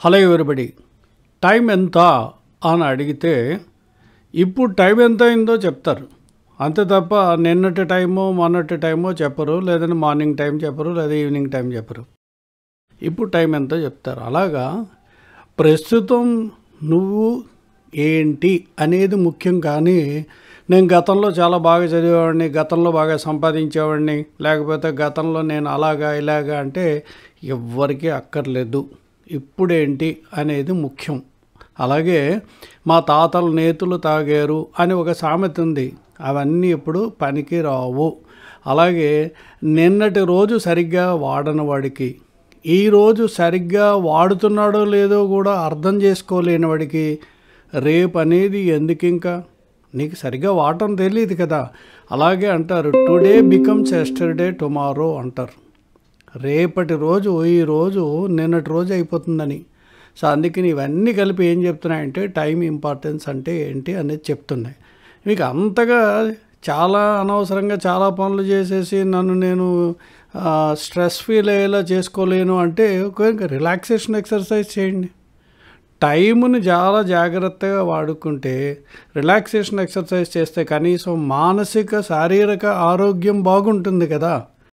Hello everybody. Time ఎంత అని అడిగితే ఇప్పుడు టైం ఎంత అయిందో చెప్తారు. అంతే తప్ప నిన్నటి టైమో మొన్నటి టైమో చెప్పరు, లేదంటే మార్నింగ్ టైం చెప్పరు, లేదా ఈవినింగ్ టైం చెప్పరు. ఇప్పుడు టైం ఎంతో చెప్తారు. అలాగా ప్రస్తుతం నువ్వు ఏంటి అనేది ముఖ్యం. కానీ నేను గతంలో చాలా బాగా చదివేవాడిని, గతంలో బాగా సంపాదించేవాడిని, లేకపోతే గతంలో నేను అలాగా ఇలాగా అంటే ఎవ్వరికీ అక్కర్లేదు. ఇప్పుడేంటి అనేది ముఖ్యం. అలాగే మా తాతలు నేతులు తాగారు అని ఒక సామెత ఉంది. అవన్నీ ఇప్పుడు పనికి రావు. అలాగే నిన్నటి రోజు సరిగ్గా వాడని వాడికి, ఈరోజు సరిగ్గా వాడుతున్నాడో లేదో కూడా అర్థం చేసుకోలేని వాడికి రేపు అనేది ఎందుకు? ఇంకా నీకు సరిగ్గా వాడటం తెలియదు కదా. అలాగే అంటారు, టుడే బికమ్స్ ఎస్టర్డే టుమారో అంటారు. రేపటి రోజు ఈరోజు నిన్నటి రోజు అయిపోతుందని. సో అందుకని ఇవన్నీ కలిపి ఏం చెప్తున్నాయంటే టైం ఇంపార్టెన్స్ అంటే ఏంటి అనేది చెప్తున్నాయి. మీకు అంతగా చాలా అనవసరంగా చాలా పనులు చేసేసి నన్ను నేను స్ట్రెస్ ఫీల్ అయ్యేలా చేసుకోలేను అంటే రిలాక్సేషన్ ఎక్సర్సైజ్ చేయండి. టైంని చాలా జాగ్రత్తగా వాడుకుంటే, రిలాక్సేషన్ ఎక్సర్సైజ్ చేస్తే కనీసం మానసిక శారీరక ఆరోగ్యం బాగుంటుంది కదా.